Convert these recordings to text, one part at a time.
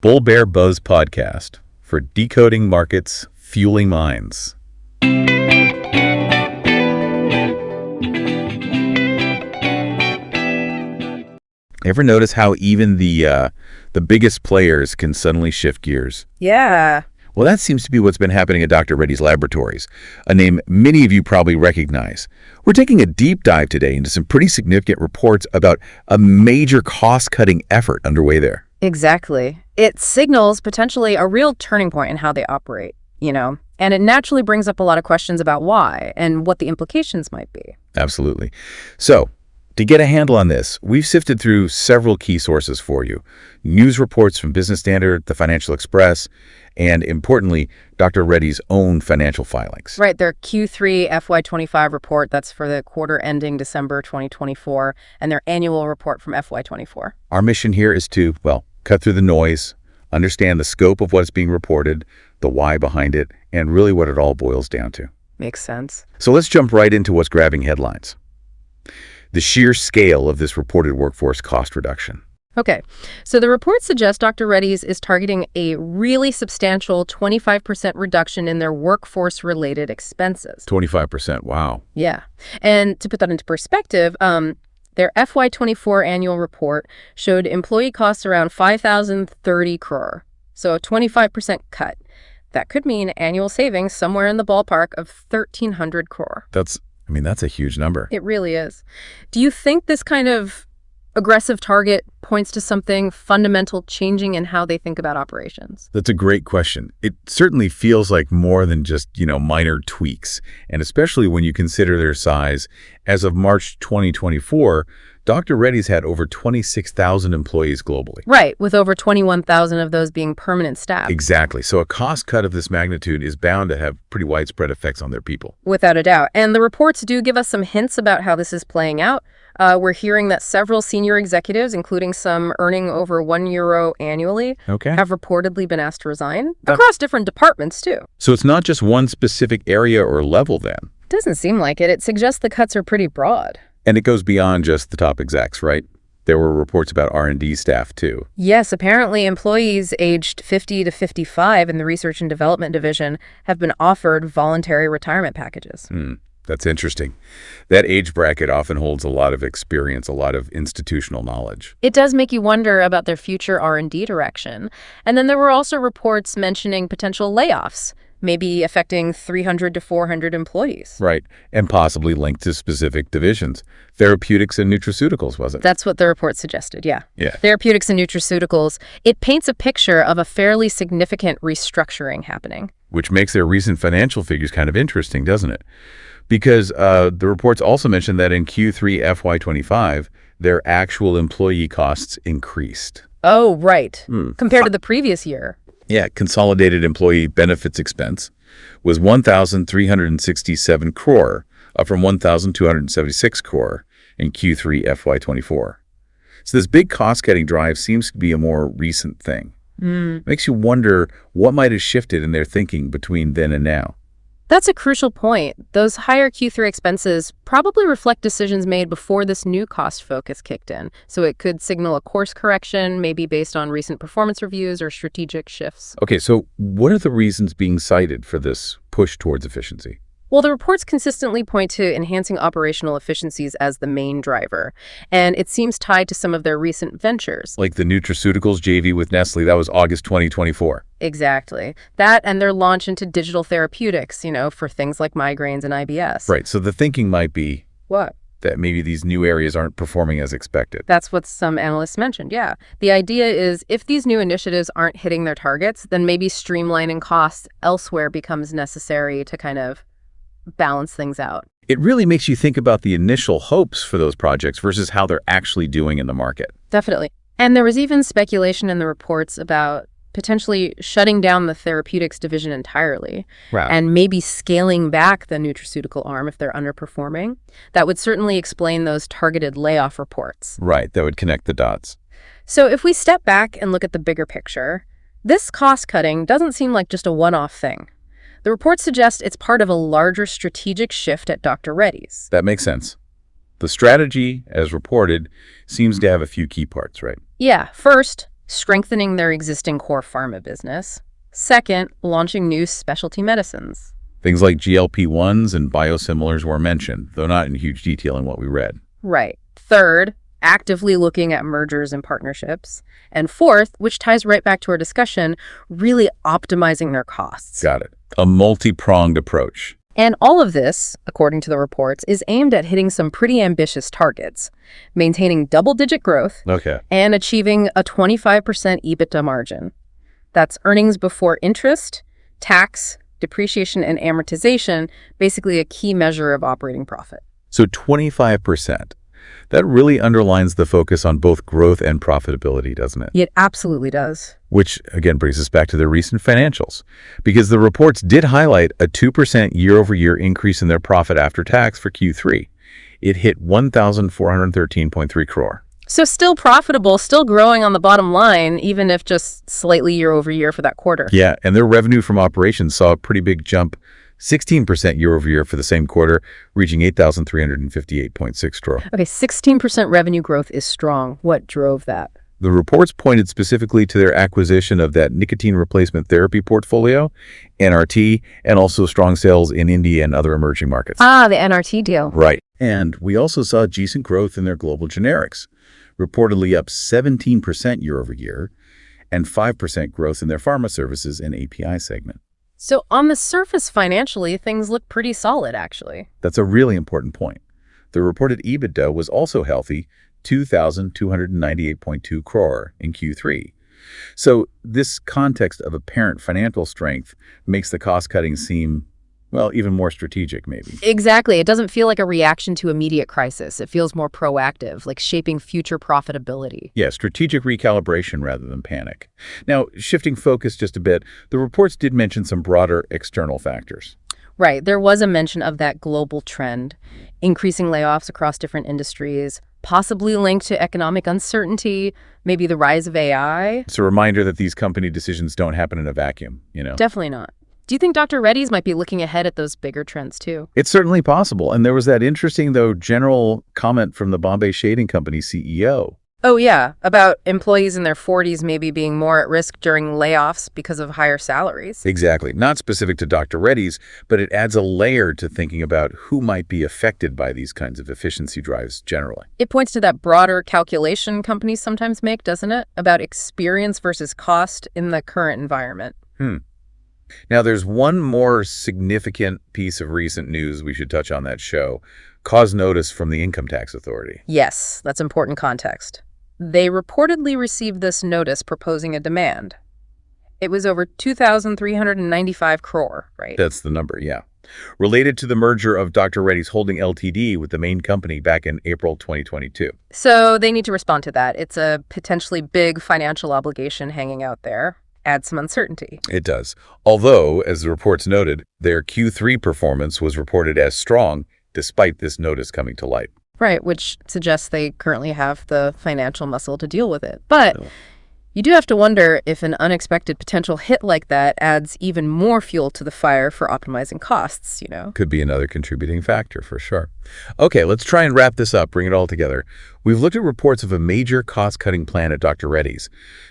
Bull Bear Buzz podcast for decoding markets, fueling minds. Ever notice how even the biggest players can suddenly shift gears? Yeah. Well, that seems to be what's been happening at Dr. Reddy's laboratories, a name many of you probably recognize. We're taking a deep dive today into some pretty significant reports about a major cost-cutting effort underway there. Exactly. It signals potentially a real turning point in how they operate, and it naturally brings up a lot of questions about why and what the implications might be. Absolutely. So, to get a handle on this, we've sifted through several key sources for you. News reports from Business Standard, the Financial Express, and importantly, Dr. Reddy's own financial filings. Right, their Q3 FY25 report, that's for the quarter ending December 2024, and their annual report from FY24. Our mission here is to, cut through the noise, understand the scope of what's being reported, the why behind it, and really what it all boils down to. Makes sense. So let's jump right into what's grabbing headlines. The sheer scale of this reported workforce cost reduction. Okay, so the report suggests Dr. Reddy's is targeting a really substantial 25% reduction in their workforce-related expenses. 25%, wow. Yeah, and to put that into perspective, their FY24 annual report showed employee costs around 5,030 crore, so a 25% cut. That could mean annual savings somewhere in the ballpark of 1,300 crore. That's a huge number. It really is. Do you think this kind of aggressive target points to something fundamental changing in how they think about operations? That's a great question. It certainly feels like more than just, minor tweaks. And especially when you consider their size. As of March 2024, Dr. Reddy's had over 26,000 employees globally. Right, with over 21,000 of those being permanent staff. Exactly. So a cost cut of this magnitude is bound to have pretty widespread effects on their people. Without a doubt. And the reports do give us some hints about how this is playing out. We're hearing that several senior executives, including some earning over €1 annually, have reportedly been asked to resign across different departments, too. So it's not just one specific area or level, then? Doesn't seem like it. It suggests the cuts are pretty broad. And it goes beyond just the top execs, right? There were reports about R&D staff, too. Yes, apparently employees aged 50 to 55 in the Research and Development Division have been offered voluntary retirement packages. That's interesting. That age bracket often holds a lot of experience, a lot of institutional knowledge. It does make you wonder about their future R&D direction. And then there were also reports mentioning potential layoffs, maybe affecting 300 to 400 employees. Right, and possibly linked to specific divisions. Therapeutics and nutraceuticals, was it? That's what the report suggested, yeah. Yeah. Therapeutics and nutraceuticals, it paints a picture of a fairly significant restructuring happening. Which makes their recent financial figures kind of interesting, doesn't it? Because the reports also mentioned that in Q3 FY25, their actual employee costs increased. Oh, right. Compared to the previous year. Yeah, consolidated employee benefits expense was 1,367 crore, up from 1,276 crore in Q3 FY24. So this big cost-cutting drive seems to be a more recent thing. Makes you wonder what might have shifted in their thinking between then and now. That's a crucial point. Those higher Q3 expenses probably reflect decisions made before this new cost focus kicked in. So it could signal a course correction, maybe based on recent performance reviews or strategic shifts. Okay, so what are the reasons being cited for this push towards efficiency? Well, the reports consistently point to enhancing operational efficiencies as the main driver, and it seems tied to some of their recent ventures. Like the nutraceuticals JV with Nestle, that was August 2024. Exactly. That and their launch into digital therapeutics, for things like migraines and IBS. Right, so the thinking might be What? that maybe these new areas aren't performing as expected. That's what some analysts mentioned, yeah. The idea is if these new initiatives aren't hitting their targets, then maybe streamlining costs elsewhere becomes necessary to kind of balance things out. It really makes you think about the initial hopes for those projects versus how they're actually doing in the market. Definitely. And there was even speculation in the reports about potentially shutting down the therapeutics division entirely and maybe scaling back the nutraceutical arm if they're underperforming. That would certainly explain those targeted layoff reports. Right, that would connect the dots. So if we step back and look at the bigger picture, this cost cutting doesn't seem like just a one-off thing. The report suggests it's part of a larger strategic shift at Dr. Reddy's. That makes sense. The strategy, as reported, seems to have a few key parts, right? Yeah. First, strengthening their existing core pharma business. Second, launching new specialty medicines. Things like GLP-1s and biosimilars were mentioned, though not in huge detail in what we read. Right. Third, actively looking at mergers and partnerships. And fourth, which ties right back to our discussion, really optimizing their costs. Got it. A multi-pronged approach. And all of this, according to the reports, is aimed at hitting some pretty ambitious targets, maintaining double-digit growth Okay. and achieving a 25% EBITDA margin. That's earnings before interest, tax, depreciation, and amortization, basically a key measure of operating profit. So 25%. That really underlines the focus on both growth and profitability, doesn't it? It absolutely does. Which, again, brings us back to their recent financials. Because the reports did highlight a 2% year-over-year increase in their profit after tax for Q3. It hit 1,413.3 crore. So still profitable, still growing on the bottom line, even if just slightly year over year for that quarter. Yeah, and their revenue from operations saw a pretty big jump, 16% year-over-year for the same quarter, reaching 8,358.6 crore. Okay, 16% revenue growth is strong. What drove that? The reports pointed specifically to their acquisition of that nicotine replacement therapy portfolio, NRT, and also strong sales in India and other emerging markets. Ah, the NRT deal. Right. And we also saw decent growth in their global generics, reportedly up 17% year-over-year, and 5% growth in their pharma services and API segment. So on the surface, financially, things look pretty solid, actually. That's a really important point. The reported EBITDA was also healthy, 2,298.2 crore in Q3. So this context of apparent financial strength makes the cost-cutting seem, well, even more strategic, maybe. Exactly. It doesn't feel like a reaction to immediate crisis. It feels more proactive, like shaping future profitability. Yeah, strategic recalibration rather than panic. Now, shifting focus just a bit, the reports did mention some broader external factors. Right. There was a mention of that global trend, increasing layoffs across different industries, possibly linked to economic uncertainty, maybe the rise of AI. It's a reminder that these company decisions don't happen in a vacuum, you know? Definitely not. Do you think Dr. Reddy's might be looking ahead at those bigger trends too? It's certainly possible. And there was that interesting, though, general comment from the Bombay Shading Company CEO. Oh, yeah, about employees in their 40s maybe being more at risk during layoffs because of higher salaries. Exactly. Not specific to Dr. Reddy's, but it adds a layer to thinking about who might be affected by these kinds of efficiency drives generally. It points to that broader calculation companies sometimes make, doesn't it? About experience versus cost in the current environment. Now, there's one more significant piece of recent news we should touch on that show. Cause notice from the Income Tax Authority. Yes, that's important context. They reportedly received this notice proposing a demand. It was over 2,395 crore, right? That's the number, yeah. Related to the merger of Dr. Reddy's Holding Ltd. with the main company back in April 2022. So they need to respond to that. It's a potentially big financial obligation hanging out there. Adds some uncertainty. It does. Although, as the reports noted, their Q3 performance was reported as strong despite this notice coming to light. Right, which suggests they currently have the financial muscle to deal with it. But you do have to wonder if an unexpected potential hit like that adds even more fuel to the fire for optimizing costs, you know? Could be another contributing factor for sure. Okay, let's try and wrap this up, bring it all together. We've looked at reports of a major cost-cutting plan at Dr. Reddy's,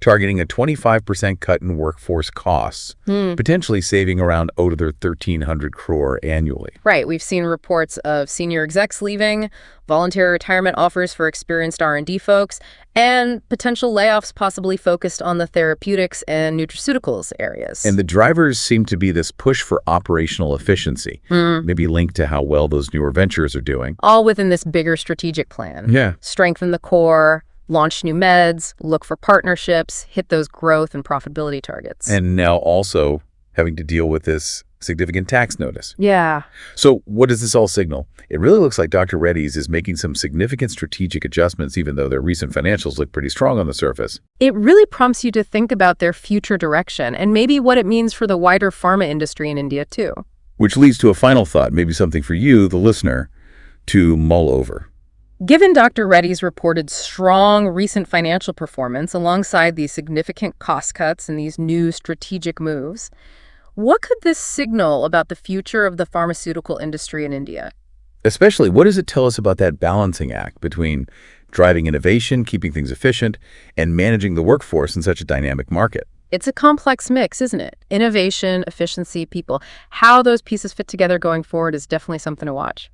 targeting a 25% cut in workforce costs, potentially saving around over 1,300 crore annually. Right. We've seen reports of senior execs leaving, voluntary retirement offers for experienced R&D folks, and potential layoffs possibly focused on the therapeutics and nutraceuticals areas. And the drivers seem to be this push for operational efficiency, maybe linked to how well those newer ventures are doing. All within this bigger strategic plan. Yeah. Strengthen the core, launch new meds, look for partnerships, hit those growth and profitability targets. And now also having to deal with this significant tax notice. Yeah. So what does this all signal? It really looks like Dr. Reddy's is making some significant strategic adjustments, even though their recent financials look pretty strong on the surface. It really prompts you to think about their future direction and maybe what it means for the wider pharma industry in India, too. Which leads to a final thought, maybe something for you, the listener, to mull over. Given Dr. Reddy's reported strong recent financial performance alongside these significant cost cuts and these new strategic moves, what could this signal about the future of the pharmaceutical industry in India? Especially, what does it tell us about that balancing act between driving innovation, keeping things efficient, and managing the workforce in such a dynamic market. It's a complex mix, isn't it? Innovation, efficiency, people. How those pieces fit together going forward is definitely something to watch.